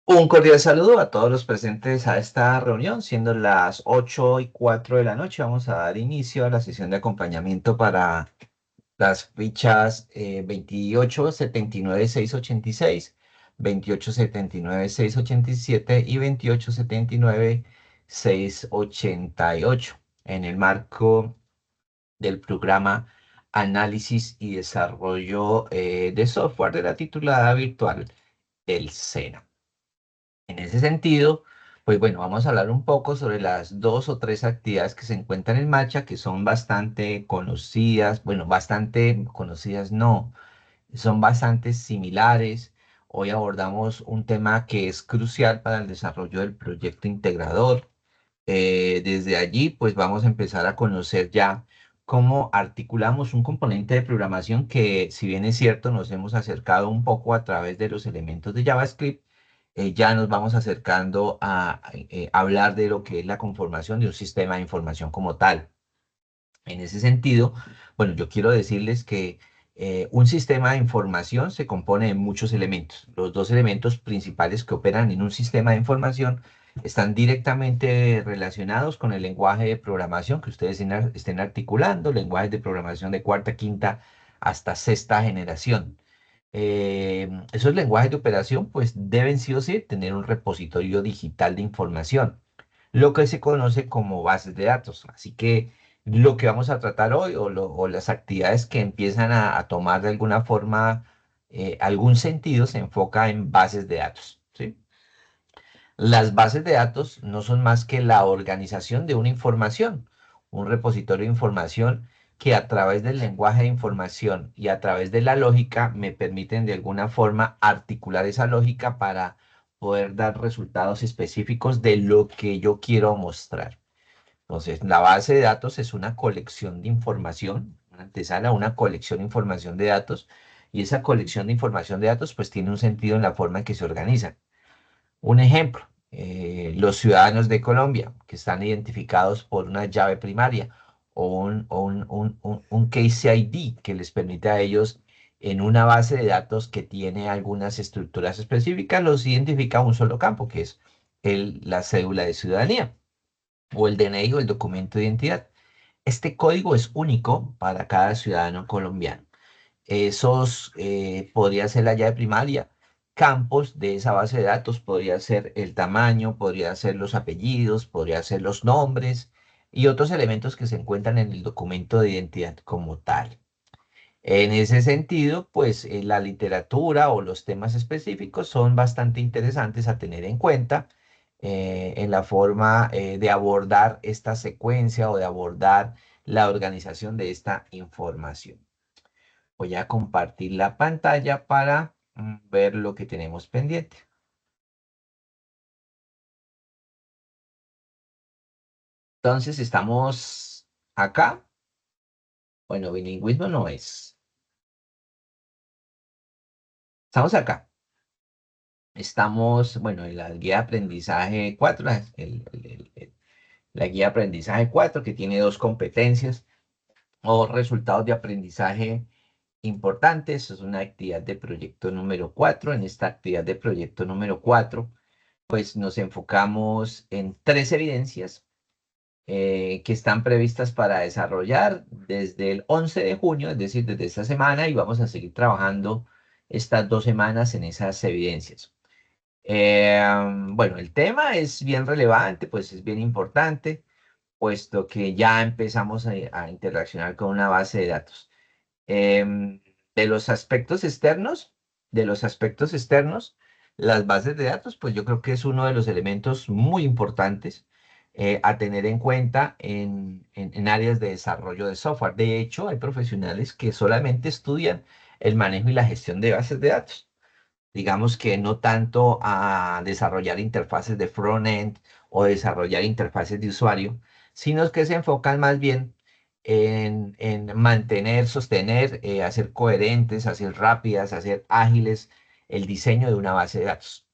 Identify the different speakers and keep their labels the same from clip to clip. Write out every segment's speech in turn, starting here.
Speaker 1: Un cordial saludo a todos los presentes a esta reunión, siendo las 8:04 de la noche. Vamos a dar inicio a la sesión de acompañamiento para las fichas 2879-686, 2879-687 y 2879-688 en el marco del programa Análisis y Desarrollo de Software de la titulada virtual del SENA. En ese sentido, pues bueno, vamos a hablar un poco sobre las dos o tres actividades que se encuentran en marcha, que son bastante conocidas, bueno, bastante conocidas no, son bastante similares. Hoy abordamos un tema que es crucial para el desarrollo del proyecto integrador. Desde allí, pues vamos a empezar a conocer ya cómo articulamos un componente de programación que, si bien es cierto, nos hemos acercado un poco a través de los elementos de JavaScript. Ya nos vamos acercando a hablar de lo que es la conformación de un sistema de información como tal. En ese sentido, bueno, yo quiero decirles que un sistema de información se compone de muchos elementos. Los dos elementos principales que operan en un sistema de información están directamente relacionados con el lenguaje de programación que ustedes estén articulando, lenguajes de programación de cuarta, quinta hasta sexta generación. Esos lenguajes de operación pues deben sí o sí tener un repositorio digital de información, lo que se conoce como bases de datos. Así que lo que vamos a tratar hoy o las actividades que empiezan a tomar de alguna forma algún sentido se enfoca en bases de datos, ¿sí? Las bases de datos no son más que la organización de una información, un repositorio de información que a través del lenguaje de información y a través de la lógica me permiten de alguna forma articular esa lógica para poder dar resultados específicos de lo que yo quiero mostrar. Entonces, la base de datos es una colección de información, una antesala, una colección de información de datos, y esa colección de información de datos pues tiene un sentido en la forma en que se organiza. Un ejemplo, los ciudadanos de Colombia que están identificados por una llave primaria o un case ID que les permite a ellos en una base de datos que tiene algunas estructuras específicas, los identifica un solo campo, que es la cédula de ciudadanía o el DNI o el documento de identidad. Este código es único para cada ciudadano colombiano. Esos podría ser la llave primaria. Campos de esa base de datos podría ser el tamaño, podría ser los apellidos, podría ser los nombres y otros elementos que se encuentran en el documento de identidad como tal. En ese sentido, pues la literatura o los temas específicos son bastante interesantes a tener en cuenta en la forma de abordar esta secuencia o de abordar la organización de esta información. Voy a compartir la pantalla para ver lo que tenemos pendiente. Entonces, estamos acá. Bueno, bilingüismo no es. Estamos acá. Estamos, bueno, en la guía de aprendizaje 4, la guía de aprendizaje 4 que tiene dos competencias o resultados de aprendizaje importantes. Es una actividad de proyecto número 4. En esta actividad de proyecto número 4, pues nos enfocamos en tres evidencias que están previstas para desarrollar desde el 11 de junio, es decir, desde esta semana, y vamos a seguir trabajando estas 2 semanas en esas evidencias. Bueno, el tema es bien relevante, pues es bien importante, puesto que ya empezamos a interaccionar con una base de datos. De los aspectos externos, de los aspectos externos, las bases de datos, pues yo creo que es uno de los elementos muy importantes a tener en cuenta en áreas de desarrollo de software. De hecho, hay profesionales que solamente estudian el manejo y la gestión de bases de datos. Digamos que no tanto a desarrollar interfaces de front-end o desarrollar interfaces de usuario, sino que se enfocan más bien en mantener, sostener, hacer coherentes, hacer rápidas, hacer ágiles el diseño de una base de datos.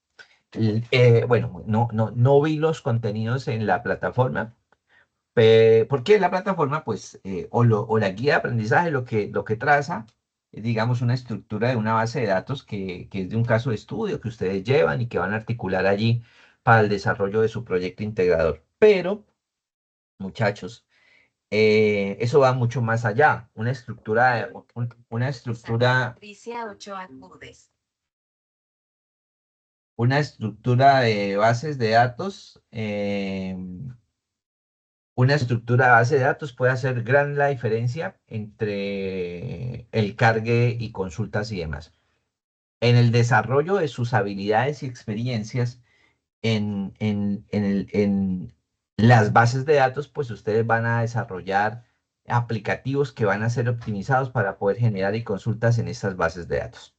Speaker 1: Bueno, no vi los contenidos en la plataforma, porque la plataforma, pues, o la guía de aprendizaje lo que traza digamos, una estructura de una base de datos que es de un caso de estudio que ustedes llevan y que van a articular allí para el desarrollo de su proyecto integrador. Pero, muchachos, eso va mucho más allá. Una estructura,
Speaker 2: Patricia Ochoa Curdes.
Speaker 1: una estructura de bases de datos. Una estructura de base de datos puede hacer gran la diferencia entre el cargue y consultas y demás. En el desarrollo de sus habilidades y experiencias en las bases de datos, pues ustedes van a desarrollar aplicativos que van a ser optimizados para poder generar y consultas en estas bases de datos.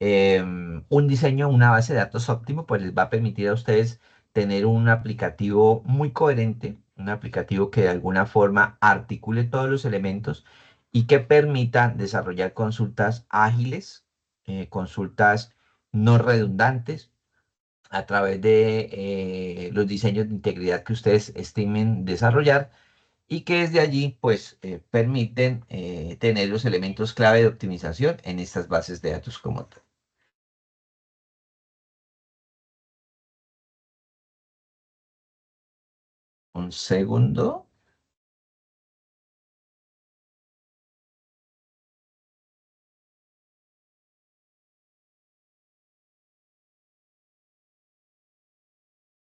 Speaker 1: Un diseño de una base de datos óptimo, pues les va a permitir a ustedes tener un aplicativo muy coherente, un aplicativo que de alguna forma articule todos los elementos y que permita desarrollar consultas ágiles, consultas no redundantes a través de los diseños de integridad que ustedes estimen desarrollar y que desde allí pues permiten tener los elementos clave de optimización en estas bases de datos como tal. Un segundo.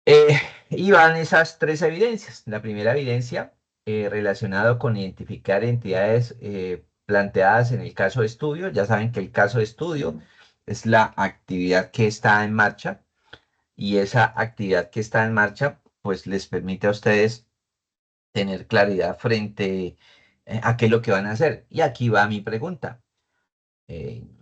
Speaker 1: Eh, y van esas tres evidencias. La primera evidencia relacionada con identificar entidades planteadas en el caso de estudio. Ya saben que el caso de estudio es la actividad que está en marcha y esa actividad que está en marcha pues les permite a ustedes tener claridad frente a qué es lo que van a hacer. Y aquí va mi pregunta.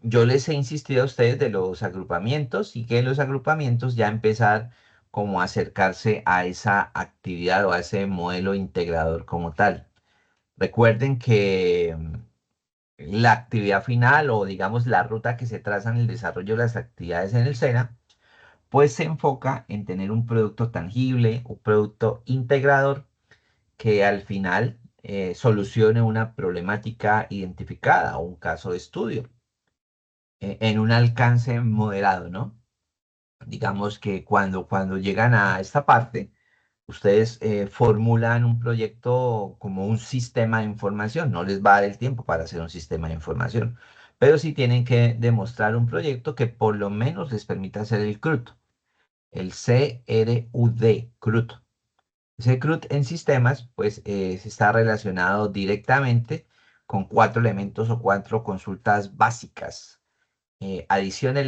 Speaker 1: Yo les he insistido a ustedes de los agrupamientos y que en los agrupamientos ya empezar como a acercarse a esa actividad o a ese modelo integrador como tal. Recuerden que la actividad final o digamos la ruta que se traza en el desarrollo de las actividades en el SENA, pues se enfoca en tener un producto tangible, un producto integrador que al final solucione una problemática identificada o un caso de estudio en un alcance moderado, ¿no? Digamos que cuando llegan a esta parte, ustedes formulan un proyecto como un sistema de información. No les va a dar el tiempo para hacer un sistema de información, pero sí tienen que demostrar un proyecto que por lo menos les permita hacer el CRUD, el CRUD, CRUD. Ese CRUD en sistemas, pues está relacionado directamente con cuatro elementos o cuatro consultas básicas. Adición, em,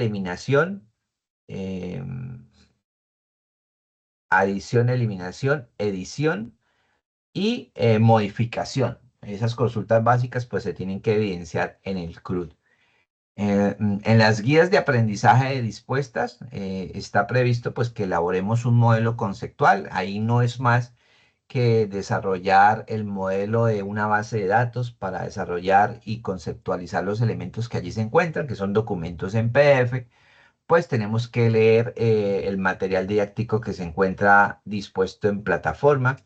Speaker 1: eliminación, edición y modificación. Esas consultas básicas pues se tienen que evidenciar en el CRUD. En las guías de aprendizaje dispuestas está previsto pues que elaboremos un modelo conceptual. Ahí no es más que desarrollar el modelo de una base de datos para desarrollar y conceptualizar los elementos que allí se encuentran, que son documentos en PDF. Pues tenemos que leer el material didáctico que se encuentra dispuesto en plataforma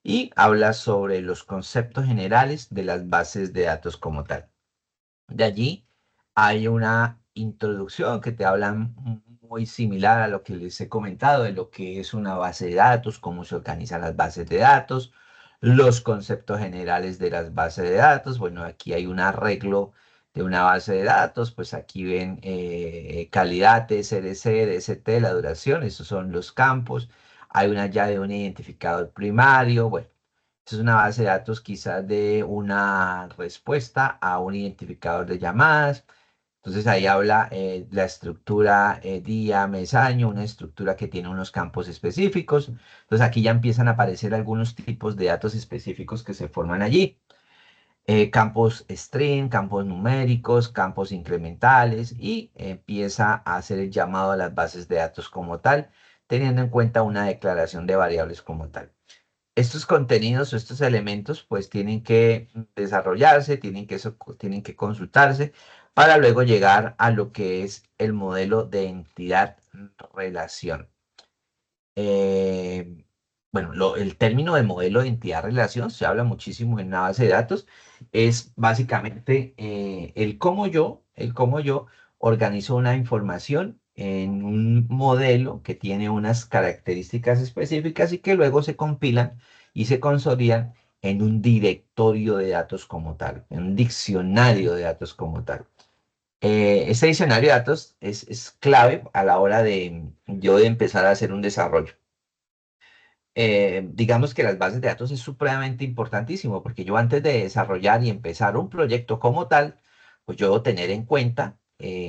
Speaker 1: y habla sobre los conceptos generales de las bases de datos como tal. De allí hay una introducción que te habla muy similar a lo que les he comentado de lo que es una base de datos, cómo se organizan las bases de datos, los conceptos generales de las bases de datos. Bueno, aquí hay un arreglo de una base de datos, pues aquí ven calidad, TSRC, DST, la duración, esos son los campos. Hay una llave de un identificador primario, bueno. Esta es una base de datos quizás de una respuesta a un identificador de llamadas. Entonces ahí habla la estructura día, mes, año, una estructura que tiene unos campos específicos. Entonces aquí ya empiezan a aparecer algunos tipos de datos específicos que se forman allí. Campos string, campos numéricos, campos incrementales y empieza a hacer el llamado a las bases de datos como tal, teniendo en cuenta una declaración de variables como tal. Estos contenidos o estos elementos pues tienen que desarrollarse, tienen que consultarse para luego llegar a lo que es el modelo de entidad relación. bueno, el término de modelo de entidad-relación se habla muchísimo en una base de datos, es básicamente el cómo yo organizo una información en un modelo que tiene unas características específicas y que luego se compilan y se consolidan en un directorio de datos como tal, en un diccionario de datos como tal. Este diccionario de datos es clave a la hora de yo de empezar a hacer un desarrollo. Digamos que las bases de datos es supremamente importantísimo porque yo antes de desarrollar y empezar un proyecto como tal, pues yo debo tener en cuenta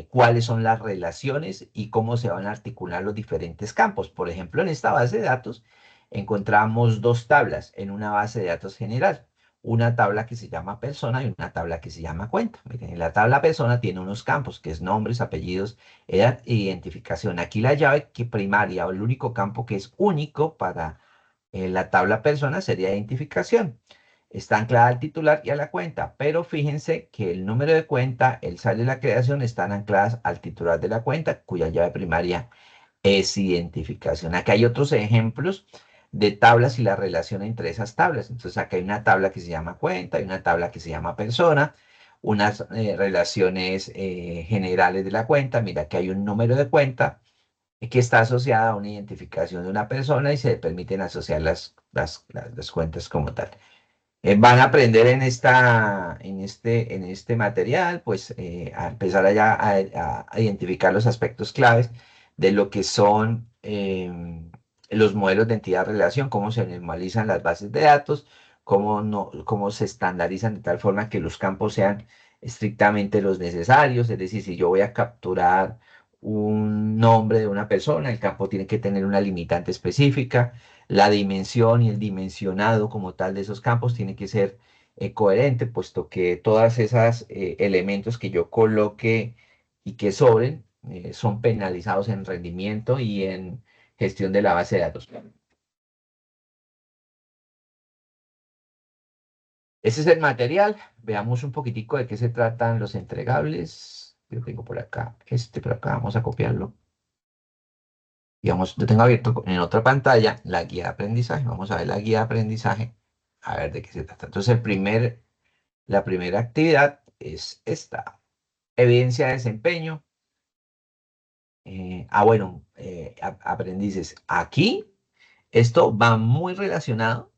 Speaker 1: cuáles son las relaciones y cómo se van a articular los diferentes campos. Por ejemplo, en esta base de datos encontramos dos tablas en una base de datos general. Una tabla que se llama persona y una tabla que se llama cuenta. Miren, en la tabla persona tiene unos campos que es nombres, apellidos, edad e identificación. Aquí la llave que primaria o el único campo que es único para la tabla persona sería identificación. Está anclada al titular y a la cuenta, pero fíjense que el número de cuenta, el saldo y la creación están ancladas al titular de la cuenta, cuya llave primaria es identificación. Acá hay otros ejemplos de tablas y la relación entre esas tablas. Entonces acá hay una tabla que se llama cuenta, hay una tabla que se llama persona, unas relaciones generales de la cuenta. Mira que hay un número de cuenta que está asociada a una identificación de una persona y se le permiten asociar las cuentas como tal. Van a aprender en este material, pues a empezar allá a identificar los aspectos claves de lo que son los modelos de entidad-relación, cómo se normalizan las bases de datos, cómo, no, cómo se estandarizan de tal forma que los campos sean estrictamente los necesarios, es decir, si yo voy a capturar un nombre de una persona, el campo tiene que tener una limitante específica, la dimensión y el dimensionado como tal de esos campos tiene que ser coherente, puesto que todas esas elementos que yo coloque y que sobren son penalizados en rendimiento y en gestión de la base de datos. Ese es el material. Veamos un poquitico de qué se tratan los entregables. Yo tengo por acá, por acá, vamos a copiarlo. Digamos, yo tengo abierto en otra pantalla la guía de aprendizaje. Vamos a ver la guía de aprendizaje, a ver de qué se trata. Entonces, la primera actividad es esta, evidencia de desempeño. Bueno, aprendices. Aquí esto va muy relacionado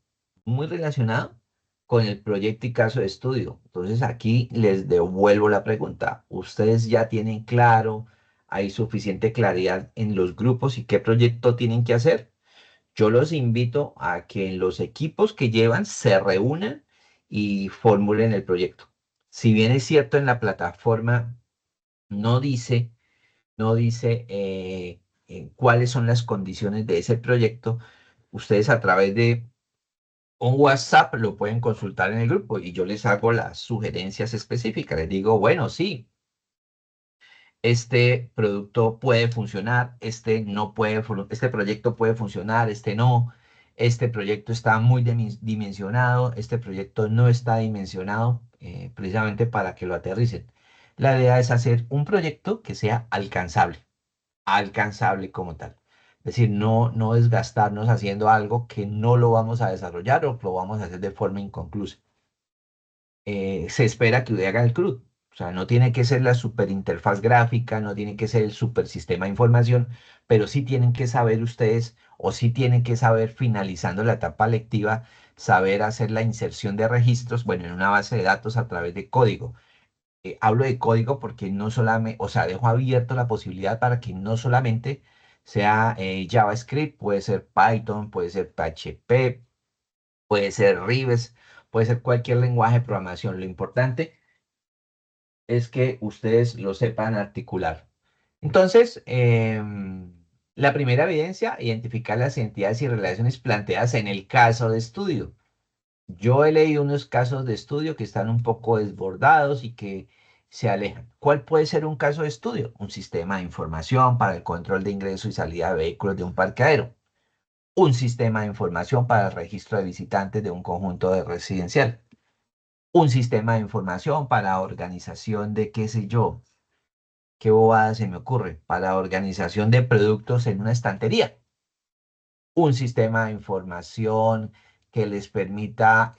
Speaker 1: con el proyecto y caso de estudio. Entonces aquí les devuelvo la pregunta. ¿Ustedes ya tienen claro, hay suficiente claridad en los grupos y qué proyecto tienen que hacer? Yo los invito a que en los equipos que llevan se reúnan y formulen el proyecto. Si bien es cierto en la plataforma no dice, no dice cuáles son las condiciones de ese proyecto, ustedes a través de un WhatsApp lo pueden consultar en el grupo y yo les hago las sugerencias específicas. Les digo, bueno, sí, este producto puede funcionar, este no puede, este proyecto puede funcionar, este no, este proyecto está muy dimensionado, este proyecto no está dimensionado, precisamente para que lo aterricen. La idea es hacer un proyecto que sea alcanzable como tal. Es decir, no desgastarnos haciendo algo que no lo vamos a desarrollar o lo vamos a hacer de forma inconclusa. Se espera que haga el CRUD. O sea, no tiene que ser la super interfaz gráfica, no tiene que ser el super sistema de información, pero sí tienen que saber ustedes o sí tienen que saber, finalizando la etapa lectiva, saber hacer la inserción de registros, bueno, en una base de datos a través de código. Hablo de código porque no solamente, o sea, dejo abierto la posibilidad para que no solamente sea JavaScript, puede ser Python, puede ser PHP, puede ser Rives, puede ser cualquier lenguaje de programación. Lo importante es que ustedes lo sepan articular. Entonces, la primera evidencia, identificar las identidades y relaciones planteadas en el caso de estudio. Yo he leído unos casos de estudio que están un poco desbordados y que se alejan. ¿Cuál puede ser un caso de estudio? Un sistema de información para el control de ingreso y salida de vehículos de un parqueadero. Un sistema de información para el registro de visitantes de un conjunto de residencial. Un sistema de información para organización de qué sé yo, qué bobada se me ocurre, para organización de productos en una estantería. un sistema de información que les permita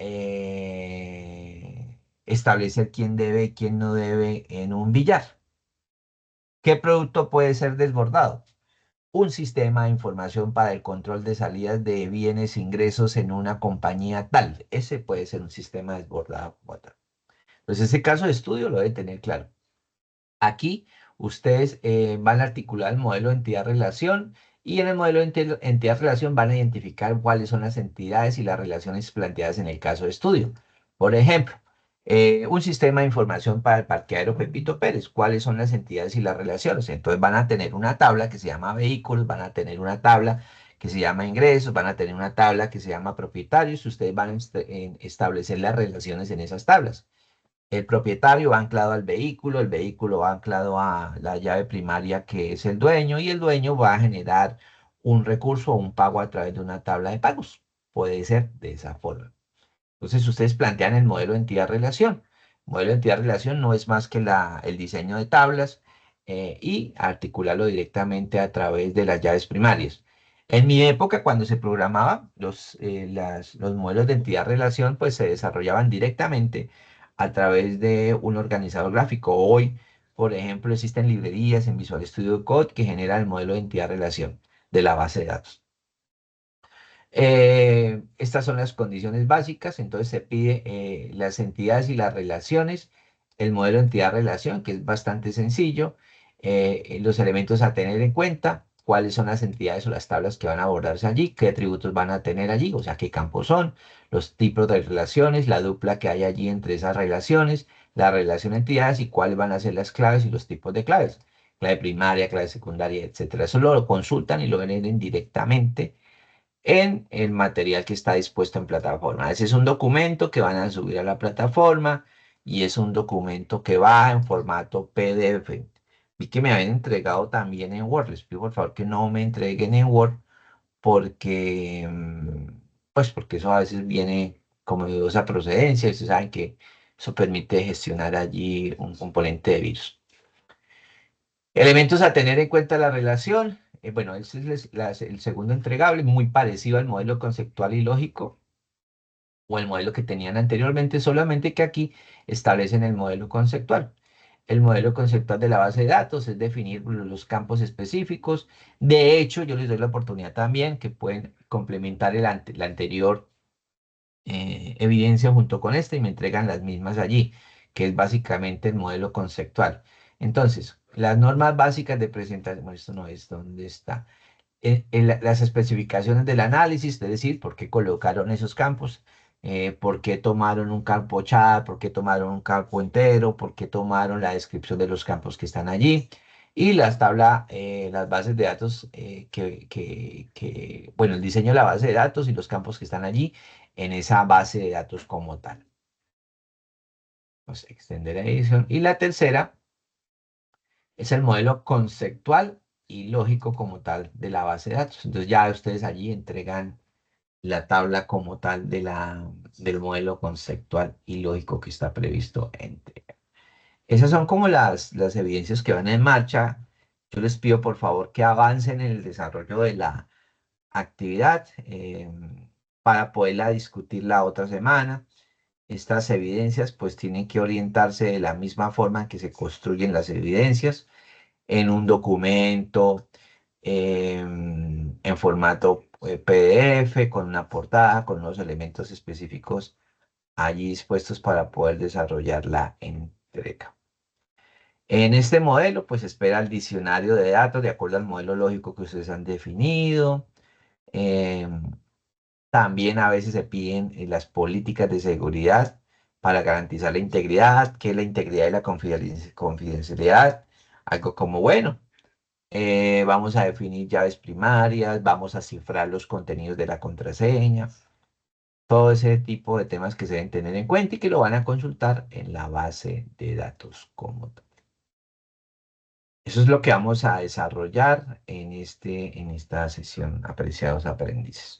Speaker 1: establecer quién debe y quién no debe en un billar. ¿Qué producto puede ser desbordado? Un sistema de información para el control de salidas de bienes e ingresos en una compañía tal. Ese puede ser un sistema desbordado como tal. Entonces, ese caso de estudio lo deben tener claro. Aquí ustedes van a articular el modelo de entidad-relación y en el modelo de entidad-relación van a identificar cuáles son las entidades y las relaciones planteadas en el caso de estudio. Por ejemplo, un sistema de información para el parqueadero Pepito Pérez. ¿Cuáles son las entidades y las relaciones? Entonces van a tener una tabla que se llama vehículos, van a tener una tabla que se llama ingresos, van a tener una tabla que se llama propietarios y ustedes van a establecer las relaciones en esas tablas. El propietario va anclado al vehículo, el vehículo va anclado a la llave primaria que es el dueño y el dueño va a generar un recurso o un pago a través de una tabla de pagos. Puede ser de esa forma. Entonces ustedes plantean el modelo de entidad-relación. El modelo de entidad-relación no es más que el diseño de tablas y articularlo directamente a través de las llaves primarias. En mi época, cuando se programaba, los modelos de entidad-relación pues se desarrollaban directamente a través de un organizador gráfico. Hoy, por ejemplo, existen librerías en Visual Studio Code que generan el modelo de entidad-relación de la base de datos. Estas son las condiciones básicas, entonces se pide las entidades y las relaciones, el modelo entidad-relación, que es bastante sencillo, los elementos a tener en cuenta, cuáles son las entidades o las tablas que van a abordarse allí, qué atributos van a tener allí, o sea, qué campos son, los tipos de relaciones, la dupla que hay allí entre esas relaciones, la relación entidades y cuáles van a ser las claves y los tipos de claves, clave primaria, clave secundaria, etcétera. Eso lo consultan y lo ven directamente en el material que está dispuesto en plataforma. Ese es un documento que van a subir a la plataforma y es un documento que va en formato PDF. Vi que me habían entregado también en Word. Les pido por favor que no me entreguen en Word porque, pues porque eso a veces viene como de dudosa procedencia. Ustedes saben que eso permite gestionar allí un componente de virus. Elementos a tener en cuenta la relación. Bueno, ese es el segundo entregable, muy parecido al modelo conceptual y lógico o el modelo que tenían anteriormente, solamente que aquí establecen el modelo conceptual. El modelo conceptual de la base de datos es definir los campos específicos. De hecho, yo les doy la oportunidad también que pueden complementar la anterior evidencia junto con esta y me entregan las mismas allí, que es básicamente el modelo conceptual. Entonces, las normas básicas de presentación, bueno, esto no es, ¿dónde está? Las especificaciones del análisis, es decir, por qué colocaron esos campos, por qué tomaron un campo chat, por qué tomaron un campo entero, por qué tomaron la descripción de los campos que están allí. Y las tablas, las bases de datos, bueno, el diseño de la base de datos y los campos que están allí en esa base de datos como tal. Pues extender edición. Y la tercera es el modelo conceptual y lógico como tal de la base de datos. Entonces ya ustedes allí entregan la tabla como tal del modelo conceptual y lógico que está previsto entregar. Esas son como las evidencias que van en marcha. Yo les pido por favor que avancen en el desarrollo de la actividad para poderla discutir la otra semana. Estas evidencias pues tienen que orientarse de la misma forma en que se construyen las evidencias en un documento, en formato PDF, con una portada, con unos elementos específicos allí dispuestos para poder desarrollar la entrega. En este modelo, pues espera el diccionario de datos de acuerdo al modelo lógico que ustedes han definido. Em, También a veces se piden las políticas de seguridad para garantizar la integridad, que es la integridad y la confidencialidad. Algo como, bueno, vamos a definir llaves primarias, vamos a cifrar los contenidos de la contraseña, todo ese tipo de temas que se deben tener en cuenta y que lo van a consultar en la base de datos como tal. Eso es lo que vamos a desarrollar en esta sesión, apreciados aprendices.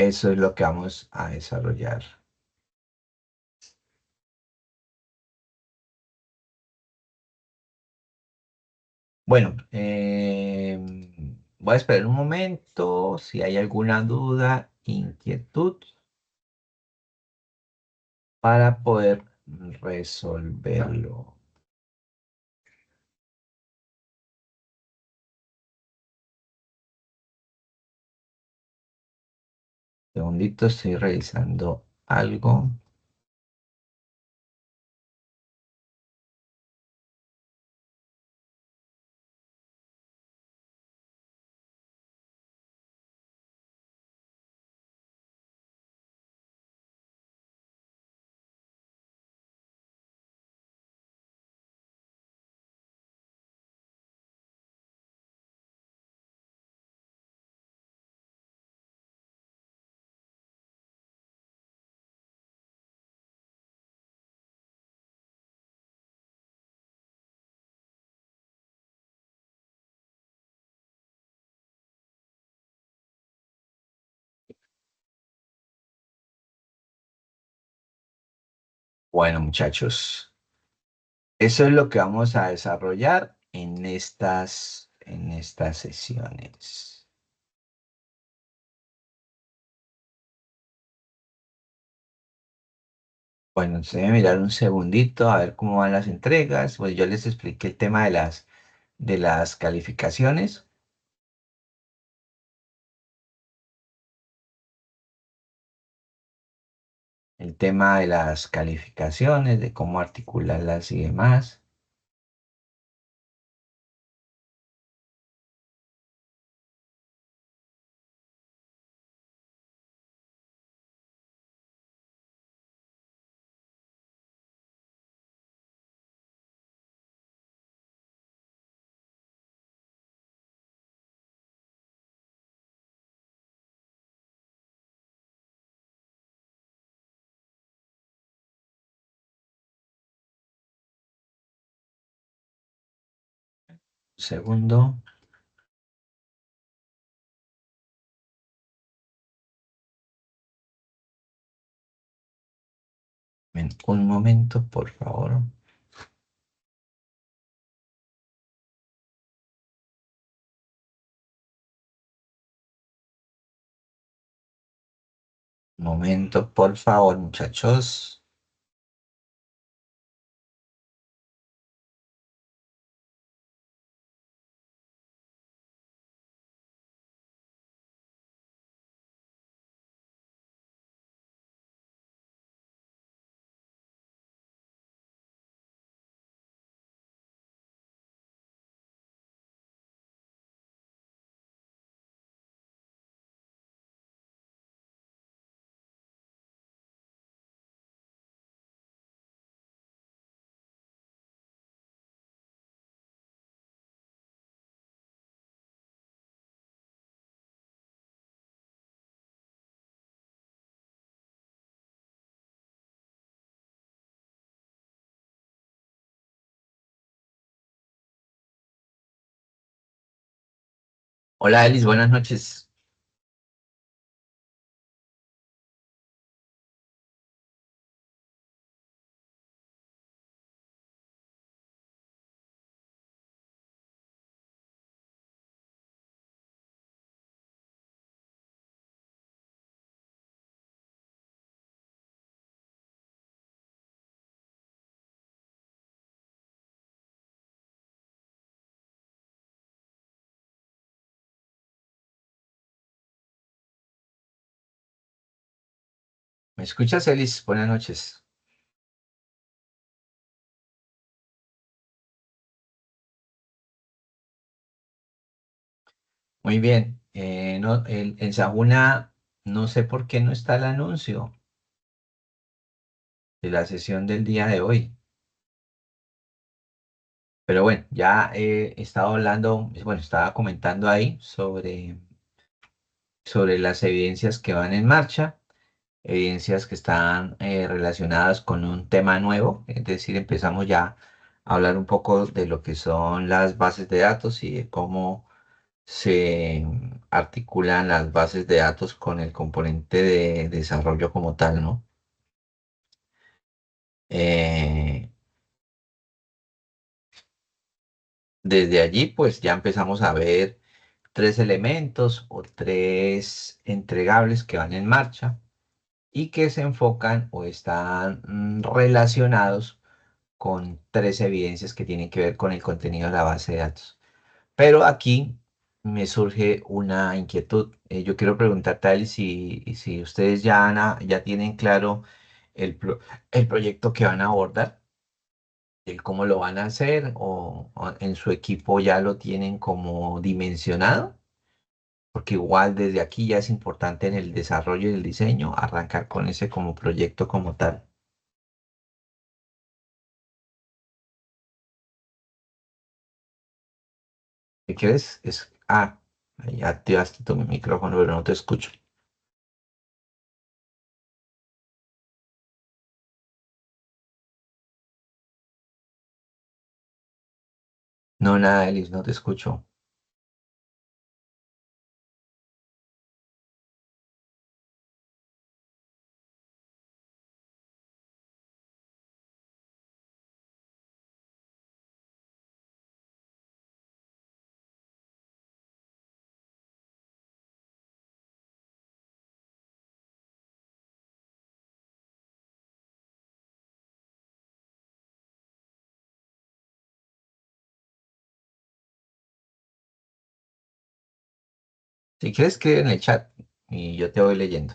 Speaker 1: Eso es lo que vamos a desarrollar. Bueno, voy a esperar un momento si hay alguna duda, inquietud para poder resolverlo. Segundito, estoy revisando algo. Bueno, muchachos, eso es lo que vamos a desarrollar en estas sesiones. Bueno, se debe mirar un segundito a ver cómo van las entregas. Pues yo les expliqué el tema de las calificaciones, el tema de las calificaciones, de cómo articularlas y demás. Segundo, un momento, por favor. Un momento, por favor, muchachos. Hola, Elis, buenas noches. ¿Me escuchas, Elis? Buenas noches. Muy bien. No, en Sajuna, no sé por qué no está el anuncio de la sesión del día de hoy. Pero bueno, ya he estado hablando, bueno, estaba comentando ahí sobre las evidencias que van en marcha, evidencias que están relacionadas con un tema nuevo, es decir, empezamos ya a hablar un poco de lo que son las bases de datos y de cómo se articulan las bases de datos con el componente de desarrollo como tal, ¿no? Eh, Desde allí, pues ya empezamos a ver tres elementos o tres entregables que van en marcha y que se enfocan o están relacionados con tres evidencias que tienen que ver con el contenido de la base de datos. Pero aquí me surge una inquietud. Yo quiero preguntarte a él si ustedes ya tienen claro el, el proyecto que van a abordar, el cómo lo van a hacer o en su equipo ya lo tienen como dimensionado, porque igual desde aquí ya es importante en el desarrollo y el diseño arrancar con ese como proyecto como tal. ¿Qué quieres? Ya activaste tu micrófono, pero no te escucho. No, nada, Elis, no te escucho. Si quieres, escribe en el chat y yo te voy leyendo.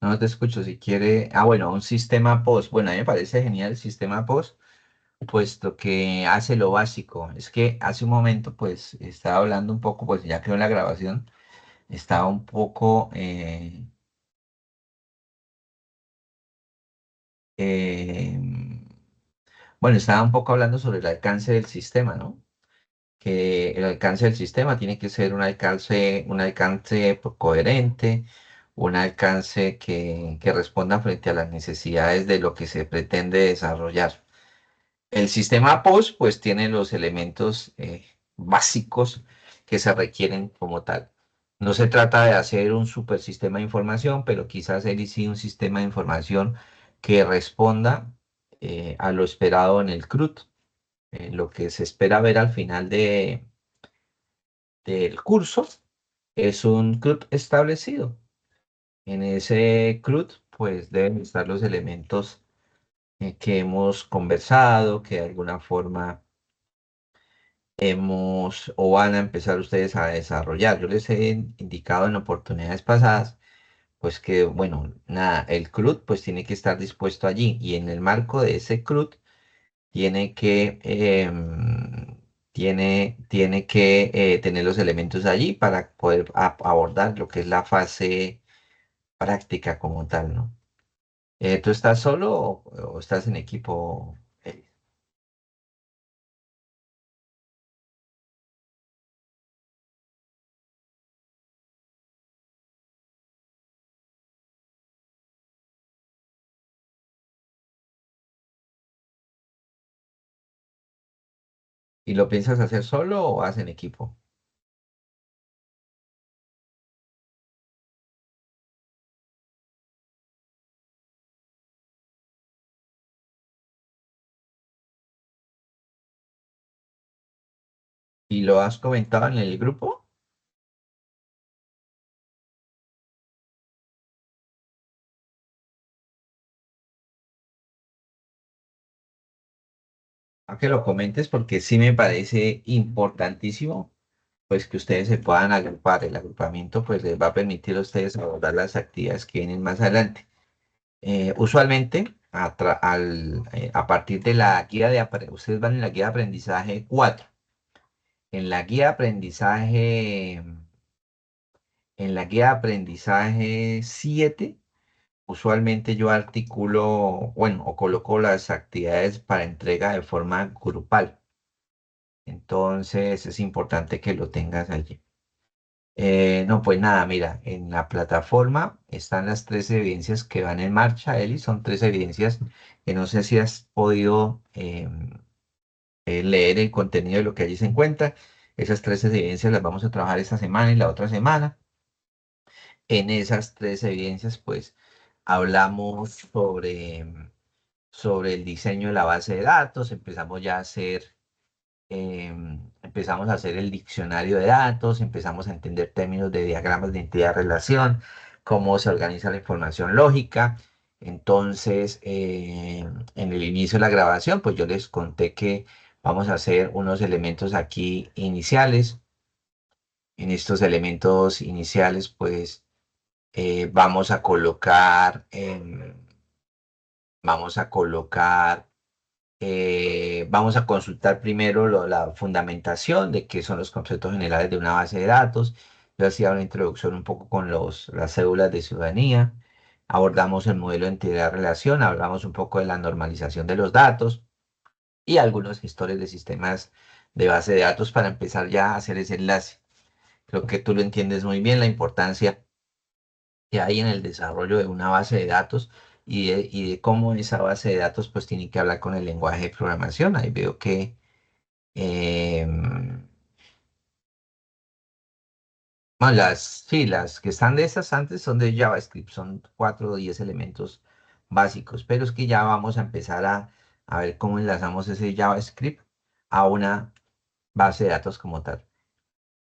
Speaker 1: No te escucho. Si quiere, bueno, un sistema POS. Bueno, a mí me parece genial el sistema POS, puesto que hace lo básico. Es que hace un momento, pues, estaba hablando un poco, pues ya quedó en la grabación, estaba un poco, eh, bueno, estaba un poco hablando sobre el alcance del sistema, ¿no? Que el alcance del sistema tiene que ser un alcance coherente, un alcance que responda frente a las necesidades de lo que se pretende desarrollar. El sistema POS pues tiene los elementos básicos que se requieren como tal. No se trata de hacer un super sistema de información, pero quizás hacer sí un sistema de información que responda a lo esperado en el CRUD, lo que se espera ver al final del curso es un CRUD establecido. En ese CRUD pues deben estar los elementos que hemos conversado, que de alguna forma hemos o van a empezar ustedes a desarrollar. Yo les he indicado en oportunidades pasadas, pues que, bueno, nada, el CRUD pues tiene que estar dispuesto allí y en el marco de ese CRUD tiene que, tiene que tener los elementos allí para poder abordar lo que es la fase práctica como tal, ¿no? ¿Tú estás solo o estás en equipo? ¿Y lo piensas hacer solo o vas en equipo? ¿Y lo has comentado en el grupo? A que lo comentes porque sí me parece importantísimo pues que ustedes se puedan agrupar. El agrupamiento pues les va a permitir a ustedes abordar las actividades que vienen más adelante. Usualmente a partir de la guía ustedes van en la guía de aprendizaje 4. En la guía de aprendizaje, en la guía de aprendizaje 7, usualmente yo articulo, bueno, o coloco las actividades para entrega de forma grupal. Entonces es importante que lo tengas allí. No, pues nada, mira, en la plataforma están las tres evidencias que van en marcha, Eli. Son tres evidencias que no sé si has podido leer el contenido de lo que allí se encuentra. Esas tres evidencias las vamos a trabajar esta semana y la otra semana. En esas tres evidencias, pues, hablamos sobre el diseño de la base de datos, empezamos a hacer el diccionario de datos, empezamos a entender términos de diagramas de entidad-relación, cómo se organiza la información lógica. Entonces, en el inicio de la grabación, pues yo les conté que vamos a hacer unos elementos aquí iniciales. En estos elementos iniciales, pues vamos a colocar vamos a consultar primero la fundamentación de qué son los conceptos generales de una base de datos. Yo hacía una introducción un poco con las cédulas de ciudadanía. Abordamos el modelo de entidad-relación, hablamos un poco de la normalización de los datos y algunos gestores de sistemas de base de datos para empezar ya a hacer ese enlace. Creo que tú lo entiendes muy bien, la importancia que hay en el desarrollo de una base de datos y de cómo esa base de datos pues tiene que hablar con el lenguaje de programación. Ahí veo que bueno, sí, las que están de esas antes son de JavaScript, son 4 o 10 elementos básicos, pero es que ya vamos a empezar a ver cómo enlazamos ese JavaScript a una base de datos como tal.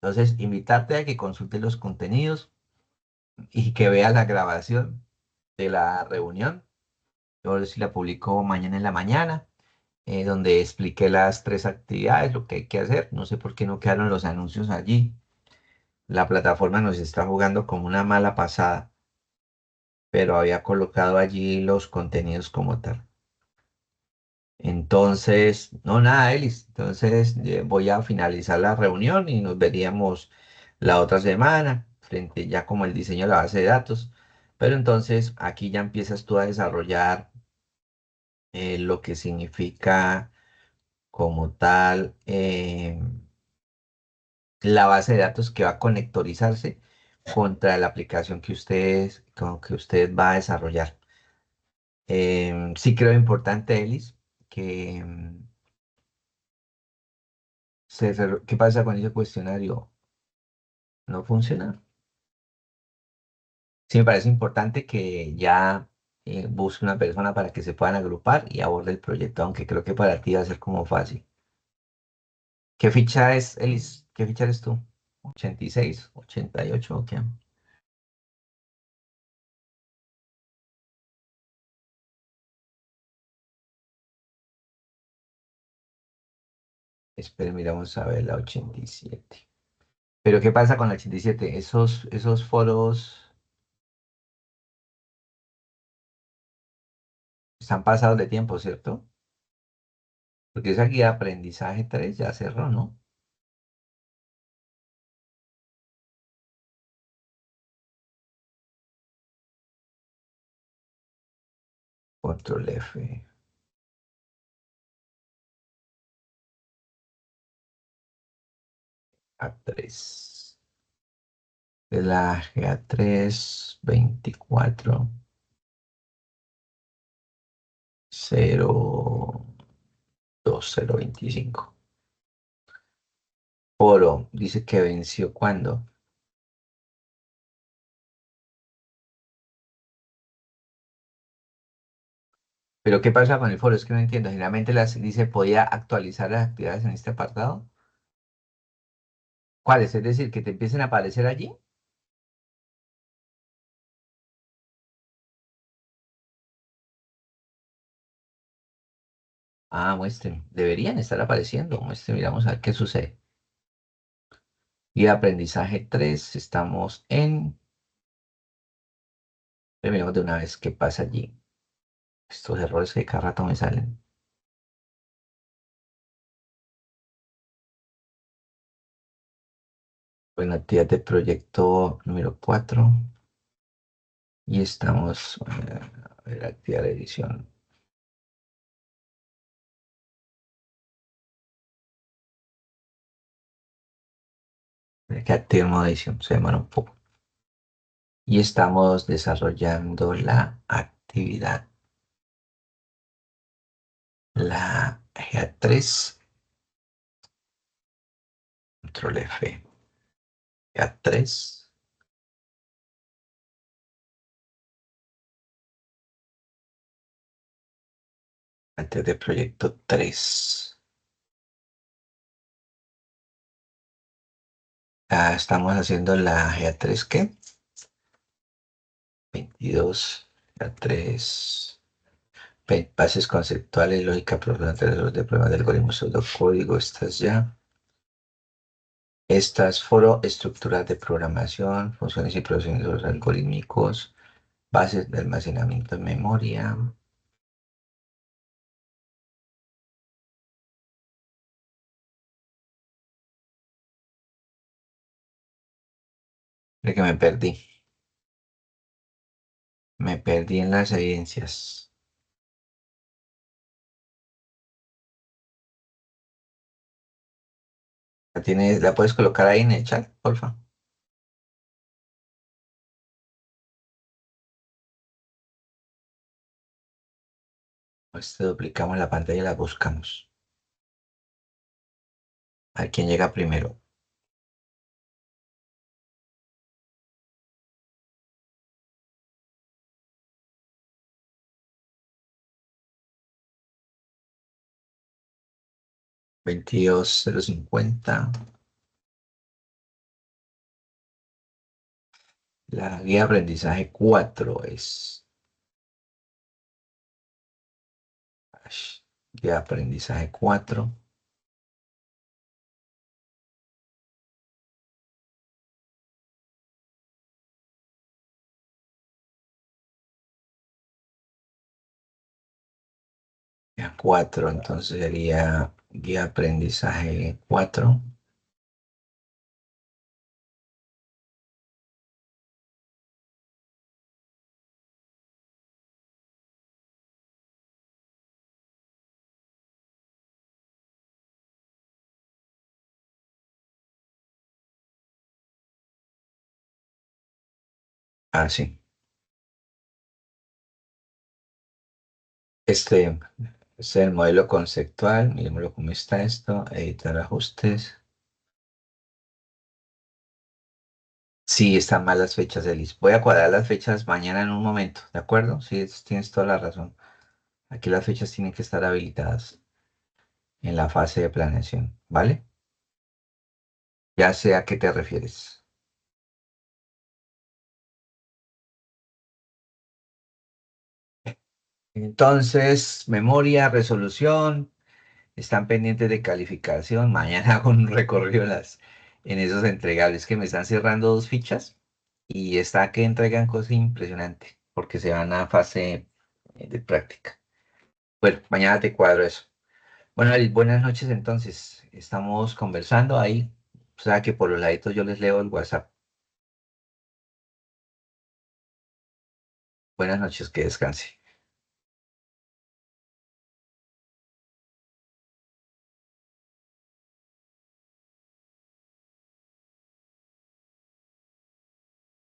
Speaker 1: Entonces, invitarte a que consultes los contenidos y que veas la grabación de la reunión. Yo sí la publico mañana en la mañana, donde expliqué las tres actividades, lo que hay que hacer. No sé por qué no quedaron los anuncios allí. La plataforma nos está jugando como una mala pasada, pero había colocado allí los contenidos como tal. Entonces, no, nada, Elis. Entonces, voy a finalizar la reunión y nos veríamos la otra semana, frente ya como el diseño de la base de datos. Pero entonces, aquí ya empiezas tú a desarrollar lo que significa como tal la base de datos que va a conectorizarse contra la aplicación que usted va a desarrollar. Sí creo importante, Elis, que ¿qué pasa con ese cuestionario? ¿No funciona? Sí me parece importante que ya busque una persona para que se puedan agrupar y aborde el proyecto, aunque creo que para ti va a ser como fácil. ¿Qué ficha es, Elis? ¿Qué ficha eres tú? 86, 88, ok. Espera, miramos a ver la 87. Pero ¿qué pasa con la 87? Esos foros están pasados de tiempo, ¿cierto? Porque esa guía de aprendizaje 3 ya cerró, ¿no? Control F, A3. De la GA3 24 02025. Foro dice que venció cuando. Pero ¿qué pasa con el foro? Es que no entiendo. Generalmente dice podía actualizar las actividades en este apartado. ¿Cuáles? Es decir, que te empiecen a aparecer allí. Ah, muestren. Deberían estar apareciendo. Muestren, miramos a ver qué sucede. Y aprendizaje 3 estamos en. Miremos de una vez qué pasa allí. Estos errores que cada rato me salen. Bueno, actividad de proyecto número 4. Y estamos, a ver, actividad de edición. Que active el modo edición, se demora un poco. Y estamos desarrollando la actividad. La GA3, control F. GA3, antes de proyecto 3. Estamos haciendo la GA3, ¿qué? 22, GA3. Bases conceptuales, lógica profunda de pruebas de algoritmos, pseudocódigo, estas ya. Estas foro, estructuras de programación, funciones y procedimientos algorítmicos, bases de almacenamiento en memoria. De que me perdí. Me perdí en las evidencias. ¿La puedes colocar ahí en el chat, porfa? Pues duplicamos la pantalla y la buscamos. A ver quién llega primero. 22050. La guía de aprendizaje 4 es. Guía de aprendizaje 4. Guía 4, entonces sería guía de aprendizaje 4. Ah, sí. Este es el modelo conceptual. Miremoslo cómo está esto. Editar ajustes. Sí, están mal las fechas, Elis. Voy a cuadrar las fechas mañana en un momento, ¿de acuerdo? Sí, tienes toda la razón. Aquí las fechas tienen que estar habilitadas en la fase de planeación, ¿vale? Ya sé a qué te refieres. Entonces, memoria, resolución, están pendientes de calificación. Mañana hago un recorrido en esos entregables que me están cerrando dos fichas y está que entregan cosas impresionantes porque se van a fase de práctica. Bueno, mañana te cuadro eso. Bueno, Alice, buenas noches entonces. Estamos conversando ahí. O sea que por los laditos yo les leo el WhatsApp. Buenas noches, que descanse.